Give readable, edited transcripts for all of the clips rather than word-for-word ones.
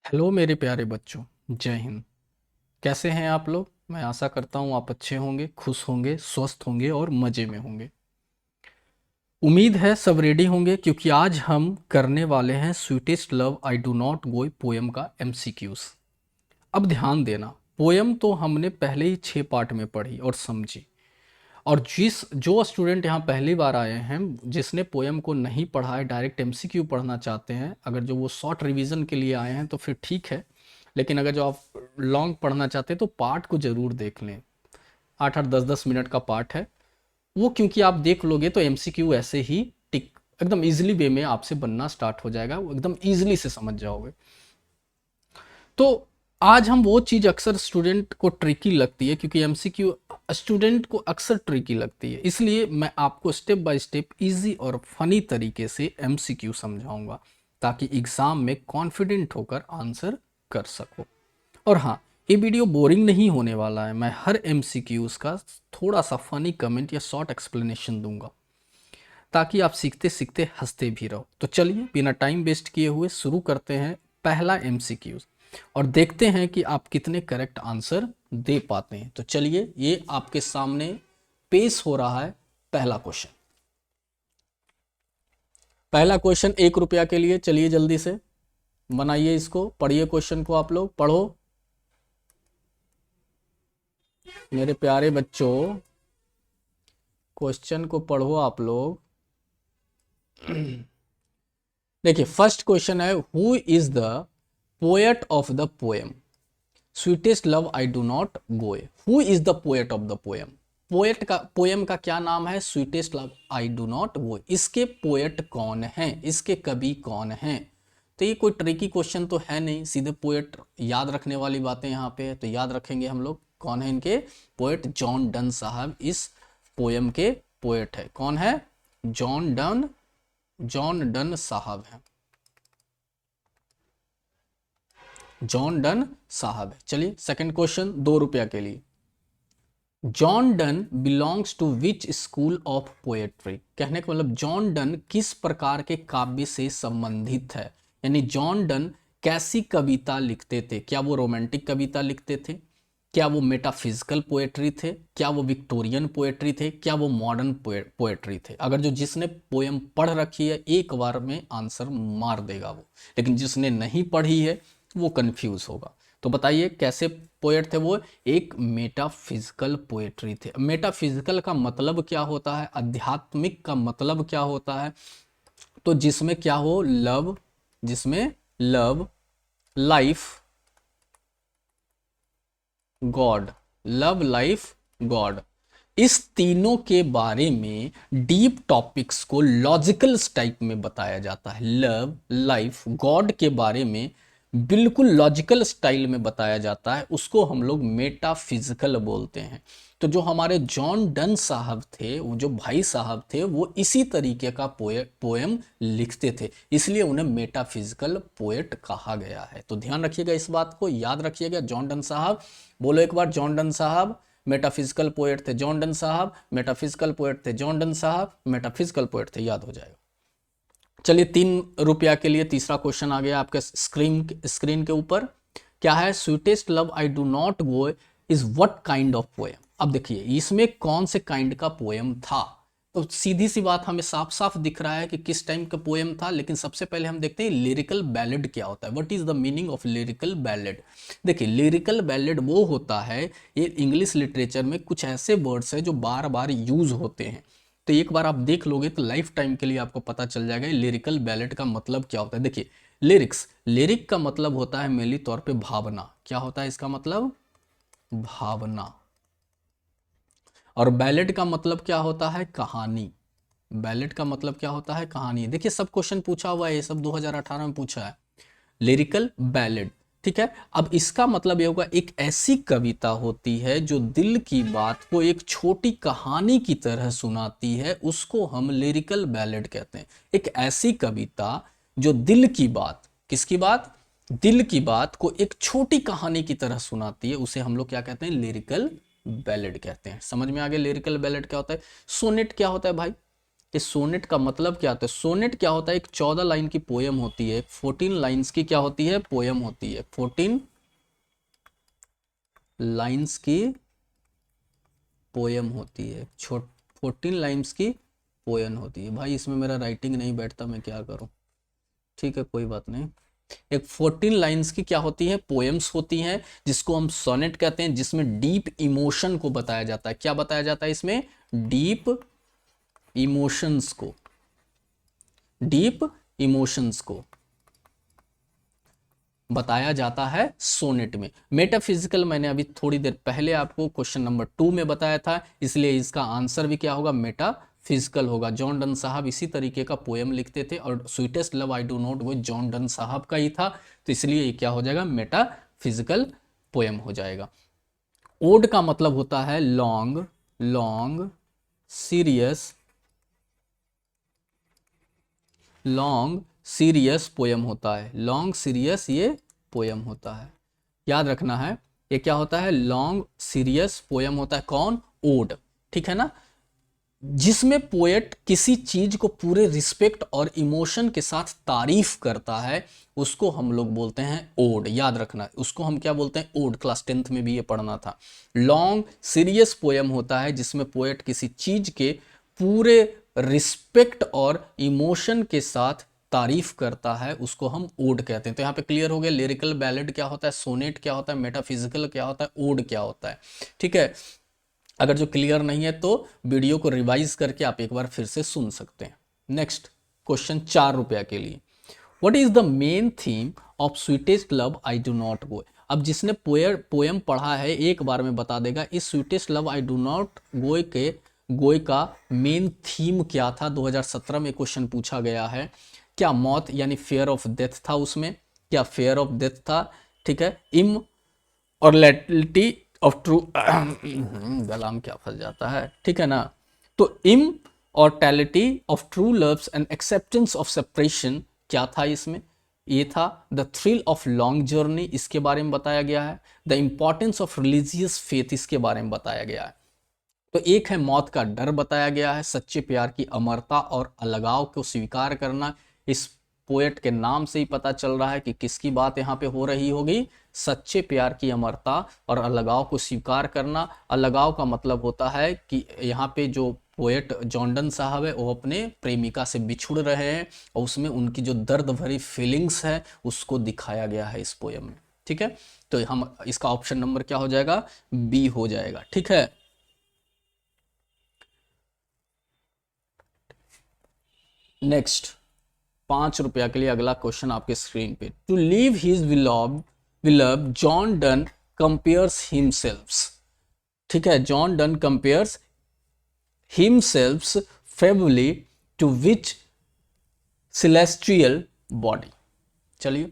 Hello मेरे प्यारे बच्चों। जय हिंद। कैसे हैं आप लोग? मैं आशा करता हूँ आप अच्छे होंगे, खुश होंगे, स्वस्थ होंगे और मज़े में होंगे। उम्मीद है सब रेडी होंगे क्योंकि आज हम करने वाले हैं sweetest love I do not go poem का एमसीक्यूज। अब ध्यान देना, पोएम तो हमने पहले ही 6 पार्ट में पढ़ी और समझी। और जो स्टूडेंट यहाँ पहली बार आए हैं, जिसने पोएम को नहीं पढ़ा है, डायरेक्ट एमसीक्यू पढ़ना चाहते हैं, अगर जो वो शॉर्ट रिवीजन के लिए आए हैं तो फिर ठीक है। लेकिन अगर जो आप लॉन्ग पढ़ना चाहते हैं तो पार्ट को ज़रूर देख लें। 8-8 10-10 मिनट का पार्ट है वो, क्योंकि आप देख लोगे तो एमसीक्यू ऐसे ही टिक एकदम इजीली वे में आपसे बनना स्टार्ट हो जाएगा, वो एकदम इजीली से समझ जाओगे। तो आज हम वो चीज़ अक्सर स्टूडेंट को ट्रिकी लगती है, क्योंकि एमसीक्यू स्टूडेंट को अक्सर ट्रिकी लगती है, इसलिए मैं आपको स्टेप बाय स्टेप इजी और फनी तरीके से एमसीक्यू समझाऊंगा ताकि एग्ज़ाम में कॉन्फिडेंट होकर आंसर कर सको। और हाँ, ये वीडियो बोरिंग नहीं होने वाला है। मैं हर एमसीक्यूज़ का थोड़ा सा फनी कमेंट या शॉर्ट एक्सप्लेनेशन दूंगा ताकि आप सीखते सीखते हंसते भी रहो। तो चलिए बिना टाइम वेस्ट किए हुए शुरू करते हैं पहला एमसीक्यूज और देखते हैं कि आप कितने करेक्ट आंसर दे पाते हैं। तो चलिए, ये आपके सामने पेश हो रहा है पहला क्वेश्चन। पहला क्वेश्चन 1 रुपया के लिए। चलिए जल्दी से बनाइए इसको, पढ़िए क्वेश्चन को, आप लोग पढ़ो मेरे प्यारे बच्चों, क्वेश्चन को पढ़ो आप लोग। देखिए फर्स्ट क्वेश्चन है, who is the poet of the poem sweetest love I do not go. Who is the poet of the poem? Poet का, पोएम का क्या नाम है? Sweetest love I do not go. इसके पोएट कौन हैं, इसके कवि कौन हैं? तो ये कोई ट्रिकी क्वेश्चन तो है नहीं, सीधे पोएट याद रखने वाली बातें यहाँ पे है, तो याद रखेंगे हम लोग। कौन है इनके पोएट? जॉन डन साहब इस पोएम के पोएट है। कौन है? जॉन डन, जॉन डन साहब हैं, जॉन डन साहब है। चलिए सेकंड क्वेश्चन 2 रुपया के लिए। John Donne belongs to which school of poetry? कहने का मतलब जॉन डन किस प्रकार के काव्य से संबंधित है, यानी जॉन डन कैसी कविता लिखते थे? क्या वो रोमांटिक कविता लिखते थे? क्या वो मेटाफिजिकल पोएट्री थे? क्या वो विक्टोरियन पोएट्री थे? क्या वो मॉडर्न पोएट्री थे? अगर जो जिसने पोएम पढ़ रखी है एक बार में आंसर मार देगा वो, लेकिन जिसने नहीं पढ़ी है वो कंफ्यूज होगा। तो बताइए कैसे पोएट थे वो? एक मेटाफिजिकल पोएट्री थे। मेटाफिजिकल का मतलब क्या होता है? आध्यात्मिक का मतलब क्या होता है? तो जिसमें क्या हो? लव, जिसमें love, life, God, love, life, God, इस तीनों के बारे में डीप टॉपिक्स को लॉजिकल टाइप में बताया जाता है। लव, लाइफ, गॉड के बारे में बिल्कुल लॉजिकल स्टाइल में बताया जाता है, उसको हम लोग मेटाफिजिकल बोलते हैं। तो जो हमारे जॉन डन साहब थे, वो जो भाई साहब थे, वो इसी तरीके का पोएम लिखते थे, इसलिए उन्हें मेटाफिजिकल पोएट कहा गया है। तो ध्यान रखिएगा, इस बात को याद रखिएगा। जॉन डन साहब, बोलो एक बार, जॉन डन साहब मेटाफिजिकल पोएट थे। जॉन डन साहब मेटाफिजिकल पोएट थे। जॉन डन साहब मेटाफिजिकल पोएट थे, याद हो जाएगा। चलिए 3 रुपया के लिए तीसरा क्वेश्चन आ गया आपके स्क्रीन के ऊपर। क्या है? Sweetest love I do not go is what kind of poem? अब देखिए इसमें कौन से काइंड का पोएम था। तो सीधी सी बात, हमें साफ साफ दिख रहा है कि किस टाइम का पोएम था, लेकिन सबसे पहले हम देखते हैं लिरिकल बैलेड क्या होता है। What is the meaning of lyrical ballad? देखिए लिरिकल बैलेड वो होता है, ये इंग्लिश लिटरेचर में कुछ ऐसे वर्ड्स है जो बार बार यूज होते हैं। तो एक बार आप देख लोगे तो लाइफ टाइम के लिए आपको पता चल जाएगा लिरिकल बैलेड का मतलब क्या होता है। देखिए लिरिक्स, लिरिक का मतलब होता है मेनली तौर पे भावना। क्या होता है इसका मतलब? भावना। और बैलेड का मतलब क्या होता है? कहानी। बैलेड का मतलब क्या होता है? कहानी। देखिए सब क्वेश्चन पूछा हुआ है, ये सब 2018 में पूछा है, लिरिकल बैलेड। ठीक है, अब इसका मतलब ये होगा एक ऐसी कविता होती है जो दिल की बात को एक छोटी कहानी की तरह सुनाती है, उसको हम लिरिकल बैलेड कहते हैं। एक ऐसी कविता जो दिल की बात, किसकी बात? दिल की बात को एक छोटी कहानी की तरह सुनाती है, उसे हम लोग क्या कहते हैं? लिरिकल बैलेड कहते हैं। समझ में आ गया लिरिकल बैलेड क्या होता है? सोनेट क्या होता है भाई? इस सोनेट का मतलब क्या होता है? सोनेट क्या होता है? एक 14 लाइन की पोयम होती है, 14 लाइंस की क्या होती है? पोयम होती है। 14 लाइंस की पोयम होती है, 14 लाइंस की पोयम होती है। भाई इसमें मेरा राइटिंग नहीं बैठता, मैं क्या करूं? ठीक है कोई बात नहीं। एक 14 लाइंस की क्या होती है? पोएम्स होती हैं, जिसको हम सोनेट कहते हैं, जिसमें डीप इमोशन को बताया जाता है। क्या बताया जाता है इसमें? डीप इमोशंस को, डीप इमोशंस को बताया जाता है सोनेट में। मेटाफिजिकल मैंने अभी थोड़ी देर पहले आपको क्वेश्चन नंबर 2 में बताया था, इसलिए इसका आंसर भी क्या होगा? मेटाफिजिकल होगा। जॉन डन साहब इसी तरीके का पोएम लिखते थे, और sweetest love I do not वो जॉन डन साहब का ही था, तो इसलिए ये क्या हो जाएगा? मेटाफिजिकल पोएम हो जाएगा। ओड का मतलब होता है long, long serious, long serious poem होता है। लॉन्ग सीरियस ये पोयम होता है, याद रखना है। ये क्या होता है? लॉन्ग सीरियस पोयम होता है। कौन? ओड, ठीक है ना। जिसमें पोएट किसी चीज को पूरे रिस्पेक्ट और इमोशन के साथ तारीफ करता है, उसको हम लोग बोलते हैं ओड। याद रखना, उसको हम क्या बोलते हैं? ओड। क्लास 10th में भी ये पढ़ना था। लॉन्ग सीरियस पोयम होता है जिसमें पोएट किसी चीज के पूरे रिस्पेक्ट और इमोशन के साथ तारीफ करता है, उसको हम ओड कहते हैं। तो यहाँ पे क्लियर हो गया लिरिकल बैलेड क्या होता है, सोनेट क्या होता है, मेटाफिजिकल क्या होता है, ओड क्या होता है। ठीक है, अगर जो क्लियर नहीं है तो वीडियो को रिवाइज करके आप एक बार फिर से सुन सकते हैं। नेक्स्ट क्वेश्चन 4 रुपया के लिए। What is the main theme of sweetest love I do not गो? अब जिसने पोएम पढ़ा है एक बार में बता देगा इस sweetest love I do not go के गोय का मेन थीम क्या था। 2017 में क्वेश्चन पूछा गया है। क्या मौत यानी फेयर ऑफ डेथ था उसमें? क्या फेयर ऑफ डेथ था? ठीक है, इम और लेटलिटी ऑफ ट्रू गला में क्या फंस जाता है, ठीक है ना। तो immortality of true loves and acceptance of separation क्या था इसमें? ये था the thrill of long journey, इसके बारे में बताया गया है। The importance of religious faith, इसके बारे में बताया गया है। तो एक है मौत का डर बताया गया है, सच्चे प्यार की अमरता और अलगाव को स्वीकार करना। इस पोएट के नाम से ही पता चल रहा है कि किसकी बात यहाँ पे हो रही होगी। सच्चे प्यार की अमरता और अलगाव को स्वीकार करना। अलगाव का मतलब होता है कि यहाँ पे जो पोएट जॉन डन साहब है वो अपने प्रेमिका से बिछुड़ रहे हैं, और उसमें उनकी जो दर्द भरी फीलिंग्स है उसको दिखाया गया है इस पोएम में। ठीक है, तो हम इसका ऑप्शन नंबर क्या हो जाएगा? बी हो जाएगा। ठीक है, नेक्स्ट 5 रुपया के लिए अगला क्वेश्चन आपके स्क्रीन पे। टू लीव हिज विलव जॉन डन कंपेयर्स हिमसेल्फ। ठीक है, John Donne compares himself favourably to which celestial body. चलिए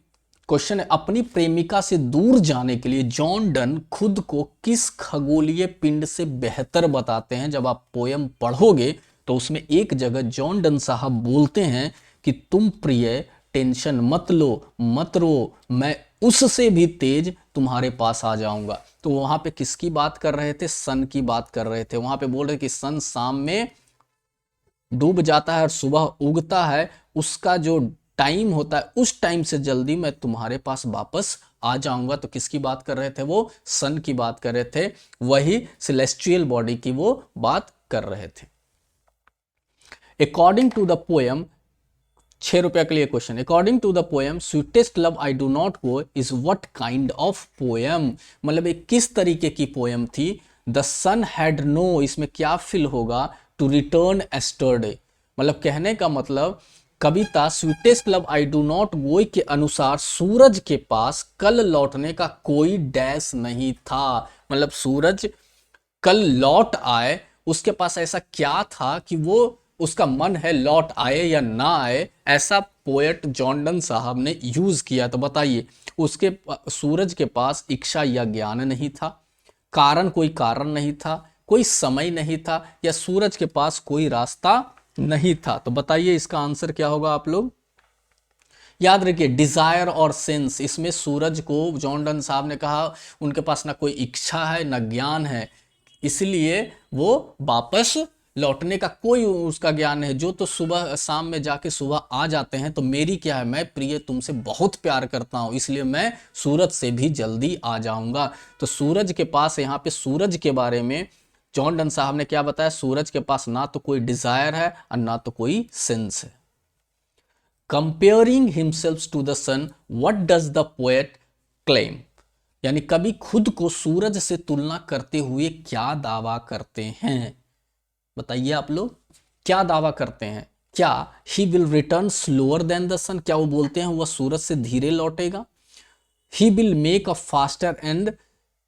क्वेश्चन है, अपनी प्रेमिका से दूर जाने के लिए जॉन डन खुद को किस खगोलीय पिंड से बेहतर बताते हैं? जब आप पोयम पढ़ोगे तो उसमें एक जगह जॉन डन साहब बोलते हैं कि तुम प्रिय टेंशन मत लो, मत रो, मैं उससे भी तेज तुम्हारे पास आ जाऊंगा। तो वहां पे किसकी बात कर रहे थे? सन की बात कर रहे थे। वहां पे बोल रहे कि सन शाम में डूब जाता है और सुबह उगता है, उसका जो टाइम होता है उस टाइम से जल्दी मैं तुम्हारे पास वापस आ जाऊंगा। तो किसकी बात कर रहे थे? वो सन की बात कर रहे थे, वही सेलेस्टियल बॉडी की वो बात कर रहे थे। अकॉर्डिंग टू द पोएम, 6 रुपया के लिए question. According to the poem sweetest love I do not go is what kind of poem? मतलब एक किस तरीके की पोएम थी? द सन हैड नो, इसमें क्या फिल होगा? To return yesterday. मतलब कहने का मतलब कविता sweetest love I do not go के अनुसार सूरज के पास कल लौटने का कोई डैश नहीं था। मतलब सूरज कल लौट आए, उसके पास ऐसा क्या था कि वो उसका मन है लौट आए या ना आए, ऐसा पोएट जॉन डन साहब ने यूज किया। तो बताइए, उसके सूरज के पास इच्छा या ज्ञान नहीं था, कोई कारण नहीं था, कोई समय नहीं था, या सूरज के पास कोई रास्ता नहीं था। तो बताइए इसका आंसर क्या होगा आप लोग? याद रखिए डिजायर और सेंस, इसमें सूरज को जॉन डन साहब ने कहा उनके पास ना कोई इच्छा है ना ज्ञान है, इसलिए वो वापस लौटने का कोई उसका ज्ञान है, जो तो सुबह शाम में जाके सुबह आ जाते हैं। तो मेरी क्या है, मैं प्रिय तुमसे बहुत प्यार करता हूं, इसलिए मैं सूरज से भी जल्दी आ जाऊंगा। तो सूरज के पास, यहाँ पे सूरज के बारे में जॉन डन साहब ने क्या बताया, सूरज के पास ना तो कोई डिजायर है और ना तो कोई सेंस है। Comparing himself to the sun, what does the poet claim, यानी कवि खुद को सूरज से तुलना करते हुए क्या दावा करते हैं, बताइए आप लोग क्या दावा करते हैं। क्या he will return slower than the sun, क्या वो बोलते हैं वह सूरज से धीरे लौटेगा। He will make a faster and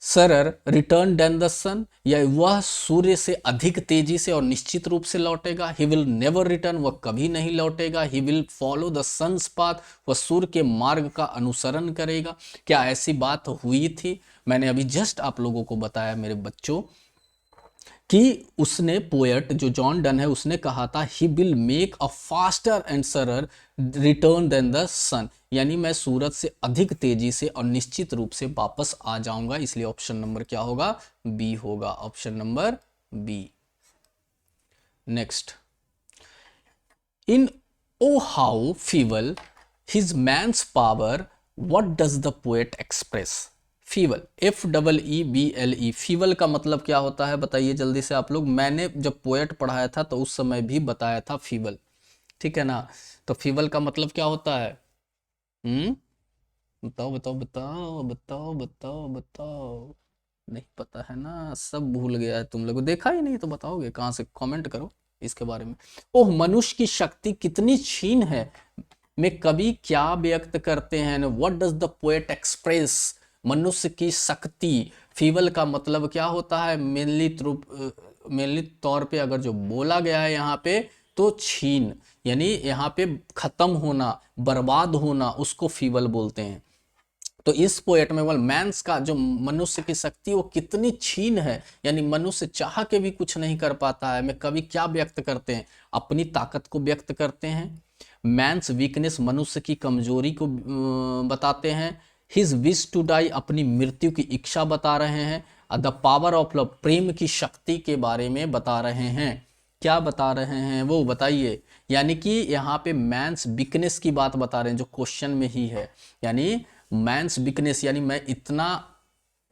surer return than the sun, या वह सूर्य से अधिक तेजी से और निश्चित रूप से लौटेगा। ही विल नेवर रिटर्न, वह कभी नहीं लौटेगा। He will follow the sun's path, वह सूर्य के मार्ग का अनुसरण करेगा। क्या ऐसी बात हुई थी? मैंने अभी जस्ट आप लोगों को बताया मेरे बच्चों कि उसने, पोएट जो जॉन डन है, उसने कहा था he will make a faster and surer return than the sun, यानी मैं सूरज से अधिक तेजी से और निश्चित रूप से वापस आ जाऊंगा। इसलिए ऑप्शन नंबर क्या होगा, बी होगा, option number B. Next, in O how feeble his man's power, what does the poet express. Feeble, FEEBLE, feeble का मतलब क्या होता है बताइए जल्दी से आप लोग। मैंने जब पोएट पढ़ाया था तो उस समय भी बताया था फीबल, ठीक है ना। तो फीबल का मतलब क्या होता है? बताओ बताओ बताओ बताओ बताओ बताओ। नहीं पता है ना, सब भूल गया है तुम लोग, देखा ही नहीं तो बताओगे कहाँ से, कमेंट करो इसके बारे में। ओह, मनुष्य की शक्ति कितनी क्षीण है में कवि क्या व्यक्त करते हैं, what does the poet express. मनुष्य की शक्ति, फीबल का मतलब क्या होता है, मेनली तौर पे अगर जो बोला गया है यहाँ पे तो छीन, यानी यहाँ पे खत्म होना, बर्बाद होना, उसको फीबल बोलते हैं। तो इस पोएट में मैंस का जो मनुष्य की शक्ति वो कितनी छीन है, यानी मनुष्य चाह के भी कुछ नहीं कर पाता है। में कवि क्या व्यक्त करते हैं, अपनी ताकत को व्यक्त करते हैं। मैंस वीकनेस, मनुष्य की कमजोरी को बताते हैं। हिज विश टू डाई, अपनी मृत्यु की इच्छा बता रहे हैं। द पावर ऑफ लव, प्रेम की शक्ति के बारे में बता रहे हैं। क्या बता रहे हैं वो बताइए, यानी कि यहाँ पे मैंस वीकनेस की बात बता रहे हैं जो क्वेश्चन में ही है। यानी मैंस वीकनेस, यानी मैं इतना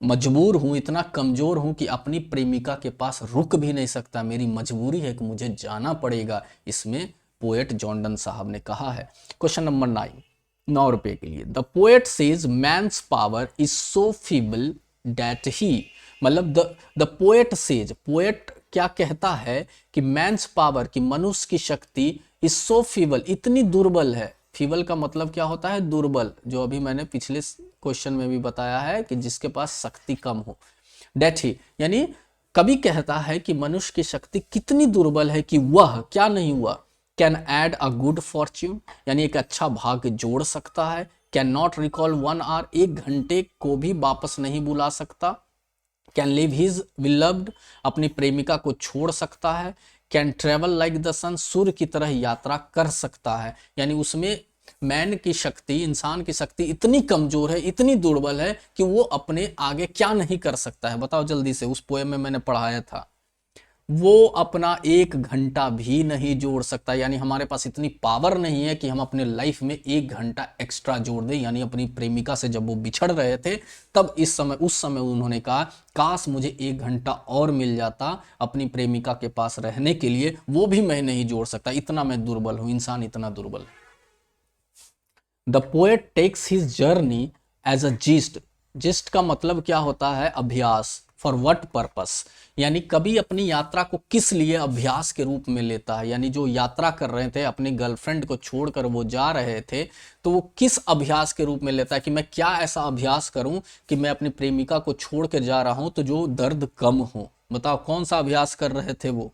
मजबूर हूं, इतना कमजोर हूं कि अपनी प्रेमिका के पास रुक भी नहीं सकता, मेरी मजबूरी है कि मुझे जाना पड़ेगा। इसमें पोएट जॉन डन साहब ने कहा है। क्वेश्चन नंबर 9, 9 रुपए के लिए। The poet says man's power is so feeble that he, मतलब द पोएट सेज, पोएट क्या कहता है कि मैंस पावर, की मनुष्य की शक्ति, इज सो फीबल, इतनी दुर्बल है। फीबल का मतलब क्या होता है, दुर्बल, जो अभी मैंने पिछले क्वेश्चन में भी बताया है कि जिसके पास शक्ति कम हो। डेट ही, यानी कवि कहता है कि मनुष्य की शक्ति कितनी दुर्बल है कि वह क्या नहीं हुआ, can add a good Fortune, यानी एक अच्छा भाग्य जोड़ सकता है। कैन नॉट रिकॉल 1 आवर, 1 घंटे को भी वापस नहीं बुला सकता। कैन लिव हिज विलव्ड, अपनी प्रेमिका को छोड़ सकता है। कैन ट्रेवल लाइक द सन, सूर्य की तरह यात्रा कर सकता है। यानी उसमें मैन की शक्ति, इंसान की शक्ति इतनी कमजोर है, इतनी दुर्बल है कि वो अपने आगे क्या नहीं कर सकता है, बताओ जल्दी से। उस पोएम में मैंने पढ़ाया था, वो अपना 1 घंटा भी नहीं जोड़ सकता। यानी हमारे पास इतनी पावर नहीं है कि हम अपने लाइफ में 1 घंटा एक्स्ट्रा जोड़ दें। यानी अपनी प्रेमिका से जब वो बिछड़ रहे थे तब उस समय उन्होंने कहा, काश मुझे 1 घंटा और मिल जाता अपनी प्रेमिका के पास रहने के लिए, वो भी मैं नहीं जोड़ सकता, इतना मैं दुर्बल हूं, इंसान इतना दुर्बल। The poet takes his journey as a jest, jest का मतलब क्या होता है, अभ्यास। फॉर व्हाट पर्पस, यानी कवि अपनी यात्रा को किस लिए अभ्यास के रूप में लेता है। यानी जो यात्रा कर रहे थे, अपनी गर्लफ्रेंड को छोड़कर वो जा रहे थे, तो वो किस अभ्यास के रूप में लेता है कि मैं क्या ऐसा अभ्यास करूं कि मैं अपनी प्रेमिका को छोड़ कर जा रहा हूं तो जो दर्द कम हो। बताओ कौन सा अभ्यास कर रहे थे वो।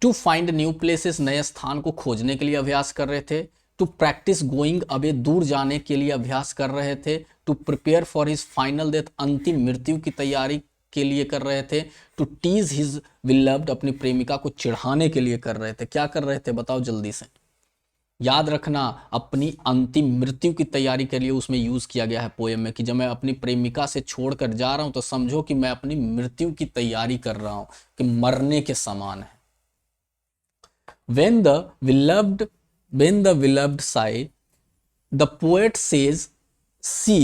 टू फाइंड न्यू प्लेसेस, नए स्थान को खोजने के लिए अभ्यास कर रहे थे। टू प्रैक्टिस गोइंग अवे, दूर जाने के लिए अभ्यास कर रहे थे। To prepare for his final death, अंतिम मृत्यु की तैयारी के लिए कर रहे थे। टू टीज हिज बिलव्ड, अपनी प्रेमिका को चिढ़ाने के लिए कर रहे थे। क्या कर रहे थे बताओ जल्दी से। याद रखना, अपनी अंतिम मृत्यु की तैयारी के लिए उसमें यूज किया गया है पोयम में, कि जब मैं अपनी प्रेमिका से छोड़कर जा रहा हूं तो समझो कि मैं अपनी मृत्यु की तैयारी कर रहा हूं, कि मरने के समान है। when the beloved when the beloved sigh, the poet says she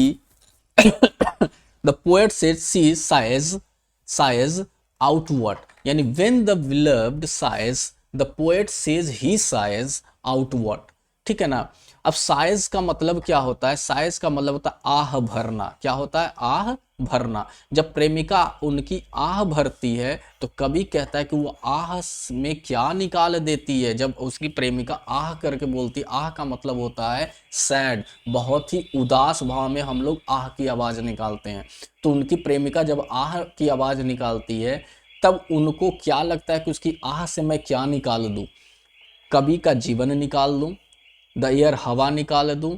the poet says she sighs outward, यानी when the beloved sighs, the poet says he sighs outward। ठीक है ना। अब साइज का मतलब क्या होता है? साइज का मतलब होता है आह भरना। क्या होता है? आह भरना। जब प्रेमिका उनकी आह भरती है तो कवि कहता है कि वो आह में क्या निकाल देती है। जब उसकी प्रेमिका आह करके बोलती, आह का मतलब होता है सैड, बहुत ही उदास भाव में हम लोग आह की आवाज निकालते हैं। तो उनकी प्रेमिका जब आह की आवाज निकालती है तब उनको क्या लगता है कि उसकी आह से मैं क्या निकाल दूं? कवि का जीवन निकाल दूं, द एयर हवा निकाल दूं,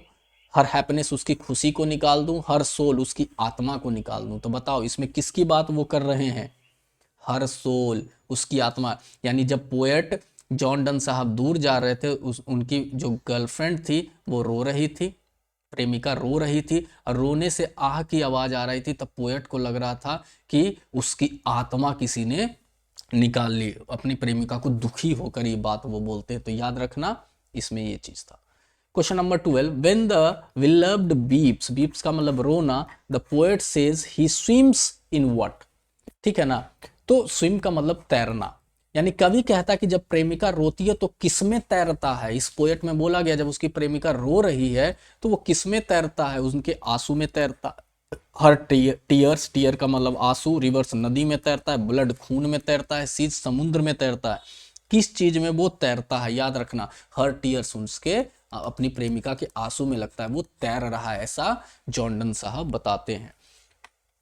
हर हैप्पीनेस उसकी खुशी को निकाल दूं, हर सोल उसकी आत्मा को निकाल दूं। तो बताओ इसमें किसकी बात वो कर रहे हैं? हर सोल उसकी आत्मा। यानी जब पोएट जॉन डन साहब दूर जा रहे थे, उनकी जो गर्लफ्रेंड थी वो रो रही थी, प्रेमिका रो रही थी, और रोने से आह की आवाज आ रही थी। तब पोएट को लग रहा था कि उसकी आत्मा किसी ने निकाल ली। अपनी प्रेमिका को दुखी होकर ये बात वो बोलते हैं। तो याद रखना इसमें ये चीज था। Question number 12, when the beloved beeps, beeps का मतलब रोना, the poet says he swims in what. ठीक है ना। तो स्विम का मतलब तैरना, यानी कवि कहता है कि जब प्रेमिका रोती है तो किसमें तैरता है। इस पोएट में बोला गया जब उसकी प्रेमिका रो रही है तो वो किसमें तैरता है? उनके आंसू में तैरता। हर टीयर्स, टीयर का मतलब आंसू, रिवर्स नदी में तैरता है, ब्लड खून में तैरता है, सीज समुद्र में तैरता है। किस चीज में वो तैरता है? याद रखना, हर टीयर्स उसके अपनी प्रेमिका के आंसू में लगता है वो तैर रहा है, ऐसा जॉन डन साहब बताते हैं।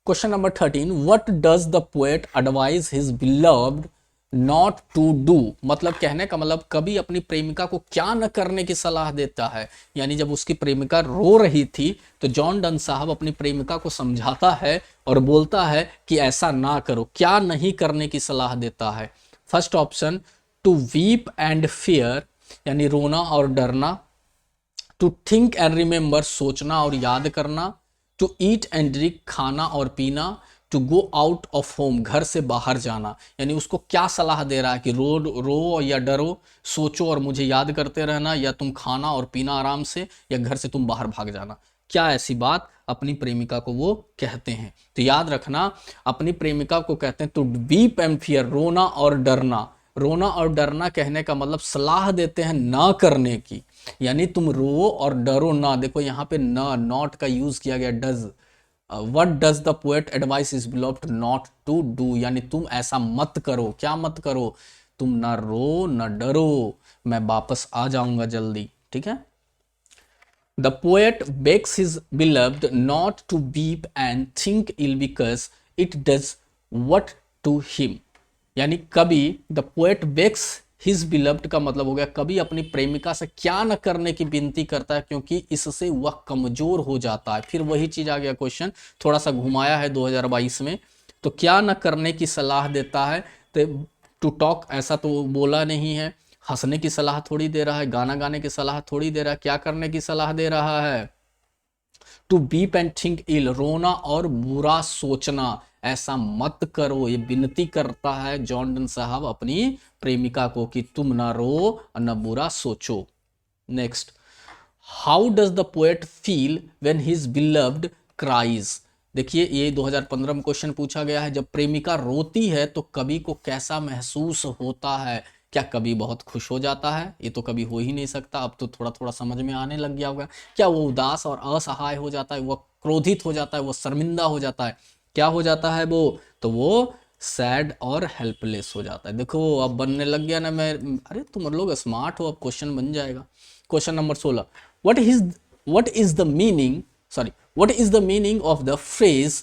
Question number 13, what does the poet advise his beloved not to do. मतलब कहने का मतलब कवि अपनी प्रेमिका को क्या न करने की सलाह देता है। यानी जब उसकी प्रेमिका रो रही थी तो जॉन डन साहब अपनी प्रेमिका को समझाता है और बोलता है कि ऐसा ना करो। क्या नहीं करने की सलाह देता है? First option, to weep and fear, यानी रोना और डरना। टू थिंक एंड रिमेंबर, सोचना और याद करना। टू ईट एंड ड्रिंक, खाना और पीना। To go out of home, घर से बाहर जाना। यानी उसको क्या सलाह दे रहा है कि रो या डरो, सोचो और मुझे याद करते रहना, या तुम खाना और पीना आराम से, या घर से तुम बाहर भाग जाना। क्या ऐसी बात अपनी प्रेमिका को वो कहते हैं? तो याद रखना, अपनी प्रेमिका को कहते हैं टू वीप एंड फियर, रोना और डरना। रोना और डरना कहने का मतलब सलाह देते हैं ना करने की। यानी तुम रो और डरो ना। देखो यहाँ पे ना, नॉट का यूज किया गया, does. What does the poet advise is beloved not to do, यानी तुम ऐसा मत करो। क्या मत करो? तुम ना रो ना डरो, मैं वापस आ जाऊंगा जल्दी। ठीक है। The poet begs his beloved not to weep and think ill because it does what to him. यानी कभी the poet begs his beloved का मतलब हो गया कभी अपनी प्रेमिका से क्या न करने की विनती करता है, क्योंकि इससे वह कमजोर हो जाता है। फिर वही चीज आ गया, क्वेश्चन थोड़ा सा घुमाया है 2022 में। तो क्या न करने की सलाह देता है? तो टू टॉक ऐसा तो बोला नहीं है, हंसने की सलाह थोड़ी दे रहा है, गाना गाने की सलाह थोड़ी दे रहा है। क्या करने की सलाह दे रहा है? टू बीप एंड थिंक इल, रोना और बुरा सोचना, ऐसा मत करो। ये विनती करता है जॉन डन साहब अपनी प्रेमिका को कि तुम ना रो और ना बुरा सोचो। Next, how does the poet feel when his beloved cries. देखिए ये 2015 में क्वेश्चन पूछा गया है, जब प्रेमिका रोती है तो कवि को कैसा महसूस होता है? क्या कवि बहुत खुश हो जाता है? ये तो कभी हो ही नहीं सकता। अब तो थोड़ा थोड़ा समझ में आने लग गया होगा। क्या वो उदास और असहाय हो जाता है? वो क्रोधित हो जाता है? वो शर्मिंदा हो जाता है? क्या हो जाता है वो? तो वो सैड और हेल्पलेस हो जाता है। देखो अब बनने लग गया ना। मैं, अरे तुम लोग स्मार्ट हो, अब क्वेश्चन बन जाएगा। Question number 16, what is what is the meaning sorry what is the meaning of the phrase।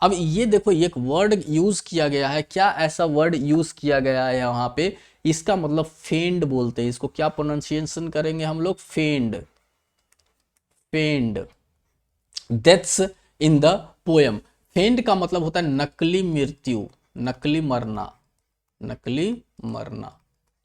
अब ये देखो एक वर्ड यूज किया गया है। क्या ऐसा वर्ड यूज किया गया है यहाँ पे? इसका मतलब फेंड बोलते हैं इसको। क्या प्रोनाउंसिएशन करेंगे हम लोग? Fend, fend. Deaths in the poem. Fend का मतलब होता है नकली मृत्यु, नकली मरना, नकली मरना।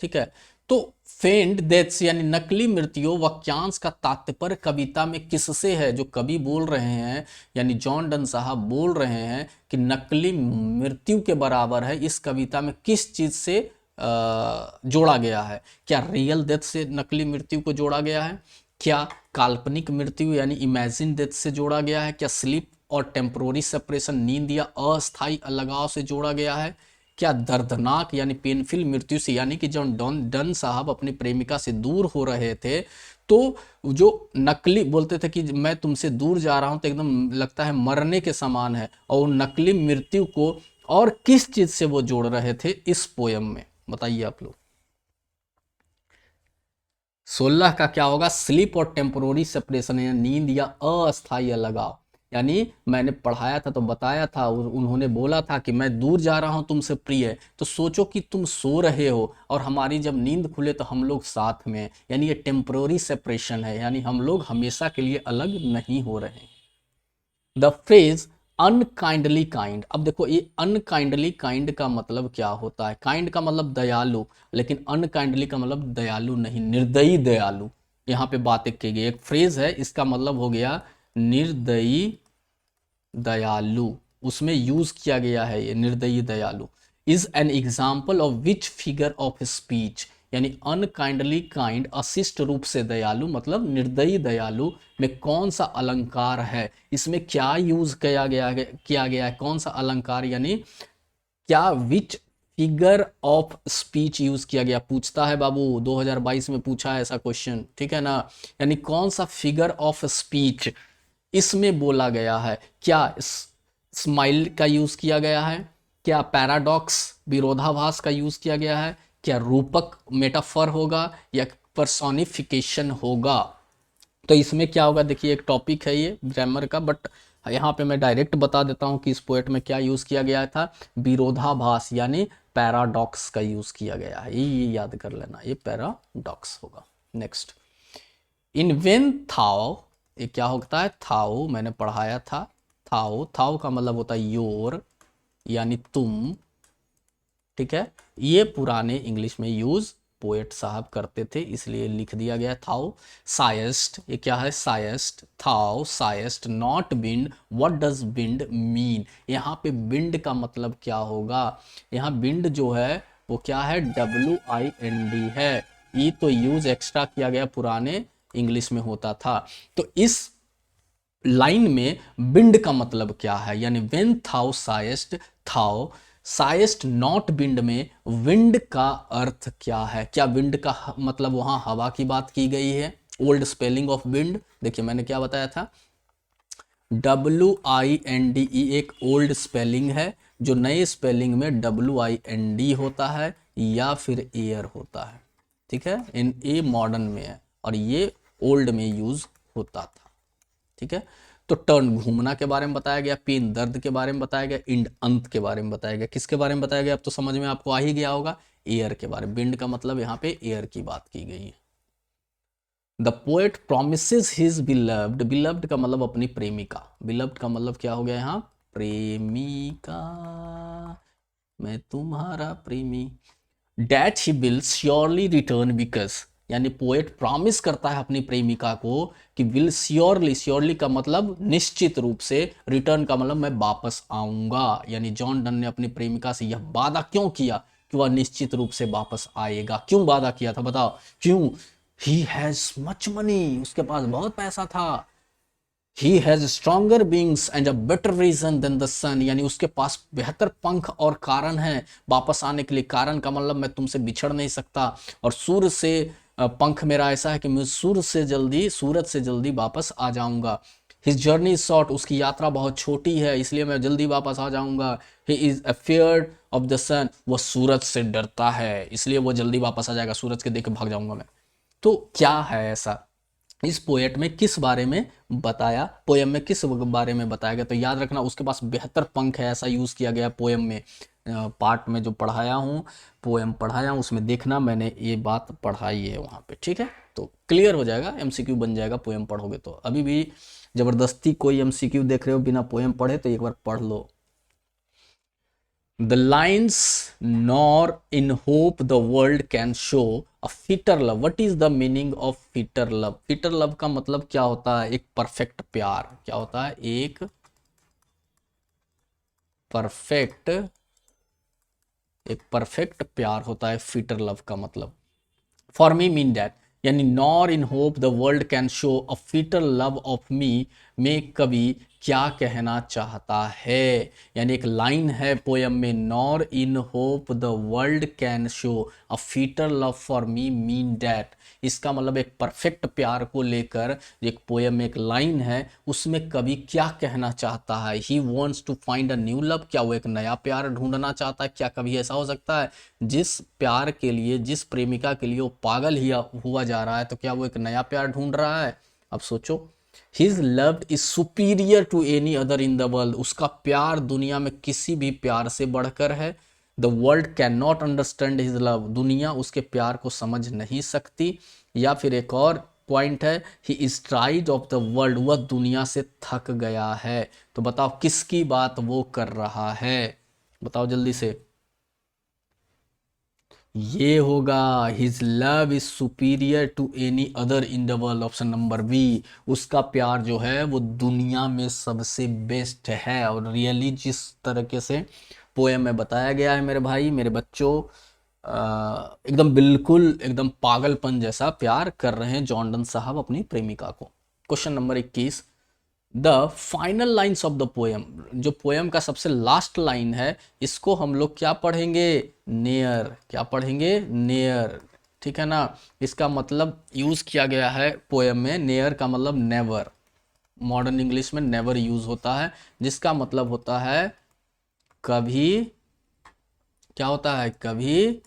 ठीक है। तो फेंड डेथ्स यानी नकली मृत्यु वाक्यांश का तात्पर्य कविता में किससे है? जो कवि बोल रहे हैं यानी जॉन डन साहब बोल रहे हैं कि नकली मृत्यु के बराबर है, इस कविता में किस चीज से जोड़ा गया है? क्या रियल डेथ से नकली मृत्यु को जोड़ा गया है? क्या काल्पनिक मृत्यु यानी इमेजिन डेथ से जोड़ा गया है? क्या स्लीप और टेम्पोररी सेपरेशन नींद या अस्थायी अलगाव से जोड़ा गया है? क्या दर्दनाक यानी पेनफुल मृत्यु से, यानी कि जब डन साहब अपनी प्रेमिका से दूर हो रहे थे तो जो नकली बोलते थे कि मैं तुमसे दूर जा रहा हूं तो एकदम लगता है मरने के समान है, और नकली मृत्यु को और किस चीज से वो जोड़ रहे थे इस पोयम में? बताइए आप लोग। 16 का क्या होगा? स्लीप और टेम्पोररी सेपरेशन या नींद या अस्थायी अलगाव। यानी मैंने पढ़ाया था तो बताया था, उन्होंने बोला था कि मैं दूर जा रहा हूं तुमसे प्रिय, तो सोचो कि तुम सो रहे हो और हमारी जब नींद खुले तो हम लोग साथ में, यानी ये टेम्पोररी सेपरेशन है, यानी हम लोग हमेशा के लिए अलग नहीं हो रहे हैं। द फ्रेज अनकाइंडली काइंड, अब देखो ये अनकाइंडली काइंड का मतलब क्या होता है? काइंड का मतलब दयालु, लेकिन अनकाइंडली का मतलब दयालु नहीं, निर्दयी दयालु। यहाँ पे बात एक की गई, एक फ्रेज है, इसका मतलब हो गया निर्दयी दयालु, उसमें यूज किया गया है ये निर्दयी दयालु। Is an example of which figure of speech, यानी अनकाइंडली काइंड अशिष्ट रूप से दयालु मतलब निर्दयी दयालु में कौन सा अलंकार है? इसमें क्या यूज किया गया है कौन सा अलंकार, यानी क्या which figure of speech use किया गया? पूछता है बाबू, 2022 में पूछा है ऐसा क्वेश्चन, ठीक है ना। यानी कौन सा फिगर ऑफ स्पीच इसमें बोला गया है? क्या स्माइल का यूज किया गया है? क्या पैराडॉक्स विरोधाभास का यूज किया गया है? क्या रूपक मेटाफर होगा या पर्सोनिफिकेशन होगा? तो इसमें क्या होगा? देखिए एक टॉपिक है ये ग्रामर का, बट यहाँ पे मैं डायरेक्ट बता देता हूँ कि इस पोएट में क्या यूज किया गया था। विरोधाभास यानी पैराडॉक्स का यूज किया गया है, ये याद कर लेना, ये पैराडॉक्स होगा। नेक्स्ट, इन वेन थाओ, ये क्या होता है? थाओ मैंने पढ़ाया था। थाओ, थाओ का मतलब होता है योर यानी तुम, ठीक है। ये पुराने इंग्लिश में यूज पोएट साहब करते थे, इसलिए लिख दिया गया थाओ। साइस्ट, ये क्या है? Sigh'st, thou sigh'st not wind, what does wind mean? यहाँ पे बिंड का मतलब क्या होगा? यहाँ बिंड जो है वो क्या है? WIND है। ये तो यूज एक्स्ट्रा किया गया, पुराने इंग्लिश में होता था। तो इस लाइन में बिंड का मतलब क्या है? यानी when Thao साइस्ट, thou sigh'st not wind में विंड का अर्थ क्या है? क्या विंड का मतलब वहां हवा की बात की गई है? ओल्ड स्पेलिंग ऑफ विंड देखिए मैंने क्या बताया था, WINDE एक ओल्ड स्पेलिंग है, जो नए स्पेलिंग में WIND होता है या फिर एयर होता है, ठीक है। इन ए मॉडर्न में है और ये ओल्ड में यूज होता था, ठीक है। तो टर्न घूमना के बारे में बताया गया, पेन दर्द के बारे में बताया गया, इंड अंत के बारे में बताया गया। किसके बारे में बताया गया? अब तो समझ में आपको आ ही गया होगा, एयर के बारे में। विंड का मतलब यहाँ पे एयर की बात की गई है। The poet promises his beloved, beloved का मतलब अपनी प्रेमिका, बिलव्ड का मतलब क्या हो गया यहाँ? प्रेमिका, मैं तुम्हारा प्रेमी। That he will surely return because, यानी पोएट प्रॉमिस करता है अपनी प्रेमिका को कि विल श्योरली, श्योरली का मतलब निश्चित रूप से, रिटर्न का मतलब मैं वापस आऊंगा। यानी जॉन डन ने अपनी प्रेमिका से यह वादा क्यों किया कि वह निश्चित रूप से वापस आएगा? क्यों वादा किया था बताओ? क्यों? ही हैज मच मनी, उसके पास बहुत पैसा था। He has stronger wings and a better reason than the sun, यानी उसके पास बेहतर पंख और कारण है वापस आने के लिए। कारण का मतलब मैं तुमसे बिछड़ नहीं सकता, और सूर्य से पंख मेरा ऐसा है कि मैं सूर्य से जल्दी, सूरज से जल्दी वापस आ जाऊंगा। His journey is short, उसकी यात्रा बहुत छोटी है इसलिए मैं जल्दी वापस आ जाऊंगा। He is afraid of the sun, वो सूरज से डरता है इसलिए वो जल्दी वापस आ जाएगा, सूरज के देख के भाग जाऊंगा मैं। तो क्या है ऐसा इस पोएट में, किस बारे में बताया, पोएम में किस बारे में बताया गया? तो याद रखना उसके पास बेहतर पंख है, ऐसा यूज किया गया पोएम में। पार्ट में जो पढ़ाया हूँ, पोएम पढ़ाया हूँ, उसमें देखना मैंने ये बात पढ़ाई है वहाँ पे, ठीक है। तो क्लियर हो जाएगा, MCQ बन जाएगा पोएम पढ़ोगे तो। अभी भी जबरदस्ती कोई MCQ देख रहे हो बिना पोएम पढ़े तो एक बार पढ़ लो। The lines nor in hope the world can show a fitter love. What is the meaning of fitter love? Fitter love का मतलब क्या होता है? एक परफेक्ट प्यार। क्या होता है? एक परफेक्ट, एक परफेक्ट प्यार होता है फिटर लव का मतलब। फॉर मी मीन दैट, यानी nor in hope the world can show a fitter love of me, में कवि क्या कहना चाहता है? यानी एक लाइन है पोयम में, nor in hope the world can show a fitter love for me mean that. इसका मतलब एक परफेक्ट प्यार को लेकर एक पोयम में एक लाइन है, उसमें कवि क्या कहना चाहता है? He wants to find a new love. क्या वो एक नया प्यार ढूंढना चाहता है? क्या कभी ऐसा हो सकता है जिस प्यार के लिए, जिस प्रेमिका के लिए वो पागल ही हुआ जा रहा है, तो क्या वो एक नया प्यार ढूंढ रहा है? अब सोचो, his love is superior to any other in the world. उसका प्यार दुनिया में किसी भी प्यार से बढ़कर है। The world can not understand his love. दुनिया उसके प्यार को समझ नहीं सकती। या फिर एक और पॉइंट है, he is tried of the world. वह दुनिया से थक गया है। तो बताओ किसकी बात वो कर रहा है? बताओ जल्दी से। ये होगा, his love is superior to any other in the world, option number B. उसका प्यार जो है वो दुनिया में सबसे बेस्ट है। और रियली जिस तरीके से पोएम में बताया गया है मेरे भाई, मेरे बच्चों, एकदम बिल्कुल एकदम पागलपन जैसा प्यार कर रहे हैं जॉन डन साहब अपनी प्रेमिका को। Question number 21, the final lines of the poem. जो पोएम का सबसे लास्ट लाइन है, इसको हम लोग क्या पढ़ेंगे? नेयर। क्या पढ़ेंगे? नेयर। ठीक है ना? इसका मतलब यूज किया गया है पोएम में, नेयर का मतलब नेवर। मॉडर्न इंग्लिश में नेवर यूज होता है, जिसका मतलब होता है कभी। क्या होता है? कभी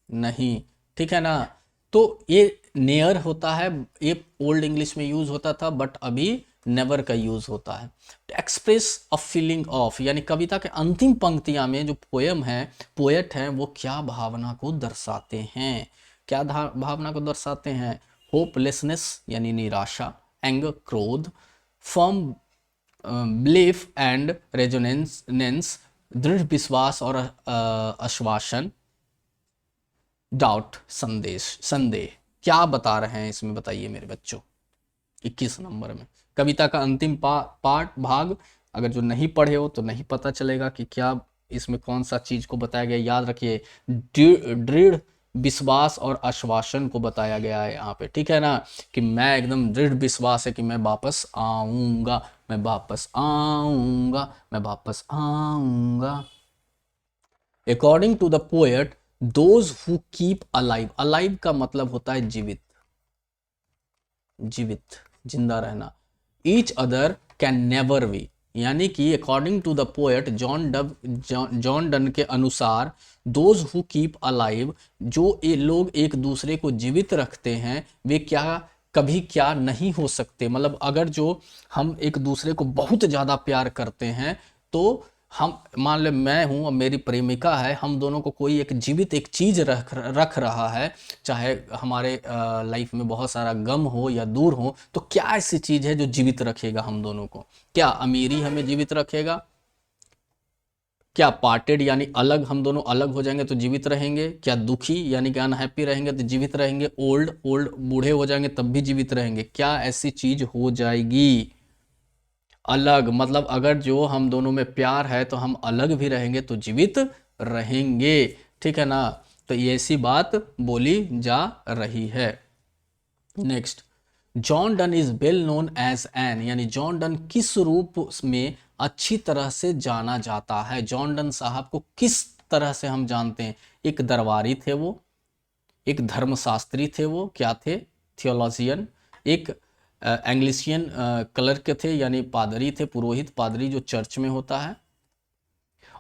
नहीं। ठीक है ना? तो ये नेयर होता है, ये ओल्ड इंग्लिश में यूज होता था, बट अभी नेवर का यूज होता है। एक्सप्रेस अ फीलिंग ऑफ, यानी कविता के अंतिम पंक्तियां में जो पोयम है, पोएट हैं, वो क्या भावना को दर्शाते हैं? क्या भावना को दर्शाते हैं? होपलेसनेस यानी निराशा, एंगर क्रोध, फर्म बिलीफ एंड रेजोनेंस, दृढ़ विश्वास और आश्वासन, डाउट संदेश संदेह। क्या बता रहे हैं इसमें? बताइए मेरे बच्चों। 21 नंबर में कविता का अंतिम पार्ट भाग, अगर जो नहीं पढ़े हो तो नहीं पता चलेगा कि क्या इसमें कौन सा चीज को बताया गया। याद रखिए, दृढ़ विश्वास और आश्वासन को बताया गया है यहाँ पे। ठीक है ना? कि मैं एकदम दृढ़ विश्वास है कि मैं वापस आऊंगा, मैं वापस आऊंगा, मैं वापस आऊंगा। According to the poet, those who keep alive. Alive का मतलब होता है जीवित, जीवित, जिंदा रहना। Each other can never be, यानी कि according to the poet John Donne के अनुसार, दोज हु कीप अलाइव, जो ये लोग एक दूसरे को जीवित रखते हैं, वे क्या कभी क्या नहीं हो सकते। मतलब अगर जो हम एक दूसरे को बहुत ज़्यादा प्यार करते हैं, तो हम मान ले मैं हूँ और मेरी प्रेमिका है, हम दोनों को कोई एक जीवित एक चीज़ रख रहा है, चाहे हमारे लाइफ में बहुत सारा गम हो या दूर हो, तो क्या ऐसी चीज़ है जो जीवित रखेगा हम दोनों को? क्या अमीरी हमें जीवित रखेगा? क्या पार्टेड यानी अलग, हम दोनों अलग हो जाएंगे तो जीवित रहेंगे? क्या दुखी यानी कि अनहैप्पी रहेंगे तो जीवित रहेंगे? ओल्ड ओल्ड बूढ़े हो जाएंगे तब भी जीवित रहेंगे? क्या ऐसी चीज हो जाएगी? अलग, मतलब अगर जो हम दोनों में प्यार है तो हम अलग भी रहेंगे तो जीवित रहेंगे। ठीक है ना? तो ये ऐसी बात बोली जा रही है। Next, John Donne is well known as an, यानी जॉन डन किस रूप में अच्छी तरह से जाना जाता है? जॉन डन साहब को किस तरह से हम जानते हैं? एक दरबारी थे वो, एक धर्मशास्त्री थे वो, क्या थे? थियोलॉजियन। एक एंग्लिशियन क्लर्क थे, यानी पादरी थे, पुरोहित पादरी जो चर्च में होता है।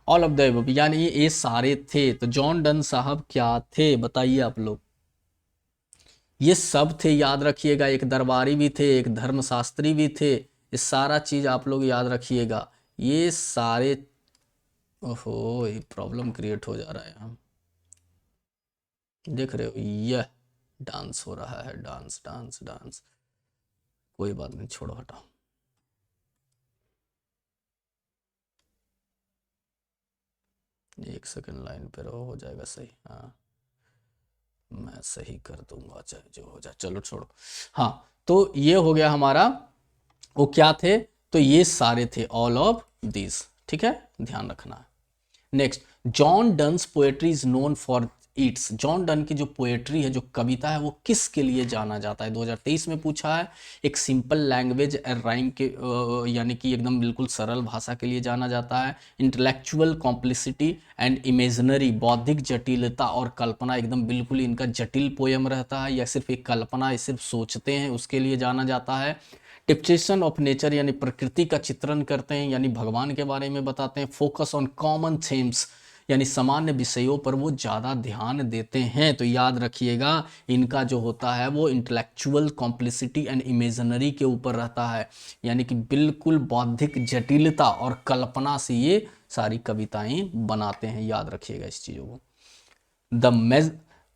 ऑल ऑफ द अबव, यानी ये सारे थे। तो जॉन डन साहब क्या थे? बताइए आप लोग। ये सब थे, याद रखिएगा। एक दरबारी भी थे, एक धर्मशास्त्री भी थे। ये सारा चीज आप लोग याद रखिएगा। ये सारे, ओहो ये प्रॉब्लम क्रिएट हो जा रहा है यहाँ। देख रहे हो, यह डांस हो रहा है, डांस डांस डांस। कोई बात नहीं, छोड़ो हटाओ। एक सेकंड लाइन पे रहो, हो जाएगा सही। हाँ, मैं सही कर दूंगा, चाहे जो हो जाए, चलो छोड़ो। हाँ, तो ये हो गया हमारा, वो क्या थे, तो ये सारे थे ऑल ऑफ दिस, ठीक है, ध्यान रखना है। Next, John Donne's poetry is known for its, John Donne की जो पोएट्री है, जो कविता है, वो किसके लिए जाना जाता है? 2023 में पूछा है। एक सिंपल लैंग्वेज राइम के यानी कि एकदम बिल्कुल सरल भाषा के लिए जाना जाता है। इंटेलेक्चुअल कॉम्प्लिसिटी एंड इमेजनरी, बौद्धिक जटिलता और कल्पना, एकदम बिल्कुल इनका जटिल पोयम रहता है, या सिर्फ एक कल्पना है, सिर्फ सोचते हैं, उसके लिए जाना जाता है। डिपिक्शन ऑफ नेचर, यानी प्रकृति का चित्रण करते हैं, यानी भगवान के बारे में बताते हैं। फोकस ऑन कॉमन थीम्स, यानी सामान्य विषयों पर वो ज़्यादा ध्यान देते हैं। तो याद रखिएगा, इनका जो होता है वो इंटेलेक्चुअल कॉम्प्लिसिटी एंड इमेजनरी के ऊपर रहता है, यानी कि बिल्कुल बौद्धिक जटिलता और कल्पना से ये सारी कविताएं बनाते हैं। याद रखिएगा इस चीज़ों को।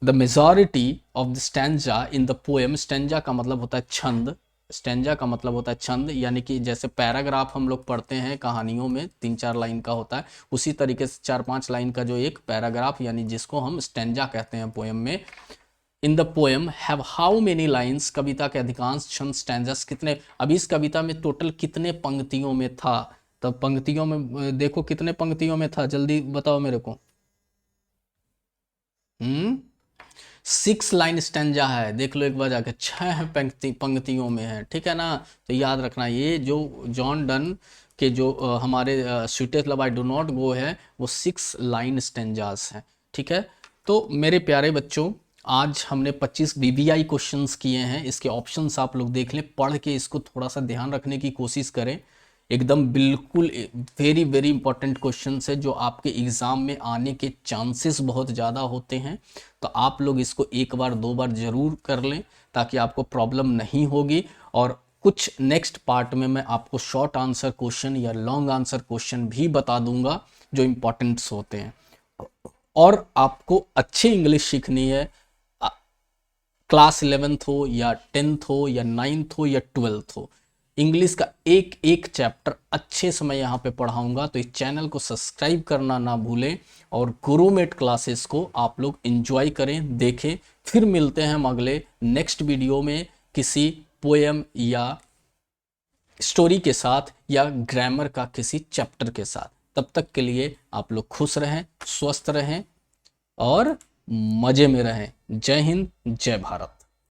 The majority of the stanza in the poem, stanza का मतलब होता है छंद, स्टैंजा का मतलब होता है छंद, यानी कि जैसे पैराग्राफ हम लोग पढ़ते हैं कहानियों में 3-4 लाइन का होता है, उसी तरीके से 4-5 लाइन का जो एक पैराग्राफ, यानी जिसको हम स्टैंजा कहते हैं पोएम में। In the poem have how many lines, कविता के अधिकांश छंद स्टैंजास कितने, अब इस कविता में टोटल कितने पंक्तियों में था? तब पंक्तियों में देखो कितने पंक्तियों में था, जल्दी बताओ मेरे को। 6 लाइन स्टैंजा है, देख लो एक बार जाकर, 6 पंक्तियों में है, ठीक है ना। तो याद रखना, ये जो जॉन डन के जो हमारे sweetest love I do not गो है, वो 6 लाइन स्टैंजास हैं, ठीक है। तो मेरे प्यारे बच्चों, आज हमने 25 बीबीआई क्वेश्चंस किए हैं। इसके ऑप्शंस आप लोग देख लें, पढ़ के इसको थोड़ा सा ध्यान रखने की कोशिश करें। एकदम बिल्कुल वेरी वेरी इंपॉर्टेंट क्वेश्चन है, जो आपके एग्ज़ाम में आने के चांसेस बहुत ज़्यादा होते हैं। तो आप लोग इसको एक बार 2 बार ज़रूर कर लें, ताकि आपको प्रॉब्लम नहीं होगी। और कुछ नेक्स्ट पार्ट में मैं आपको शॉर्ट आंसर क्वेश्चन या लॉन्ग आंसर क्वेश्चन भी बता दूंगा, जो इम्पोर्टेंट्स होते हैं। और आपको अच्छी इंग्लिश सीखनी है, क्लास 11th हो या 10th हो या 9th हो या 12th हो, इंग्लिश का एक एक चैप्टर अच्छे से मैं यहाँ पे पढ़ाऊंगा। तो इस चैनल को सब्सक्राइब करना ना भूलें, और गुरुमेट क्लासेस को आप लोग एंजॉय करें, देखें। फिर मिलते हैं हम अगले नेक्स्ट वीडियो में किसी पोएम या स्टोरी के साथ, या ग्रामर का किसी चैप्टर के साथ। तब तक के लिए आप लोग खुश रहें, स्वस्थ रहें और मज़े में रहें। जय हिंद, जय भारत।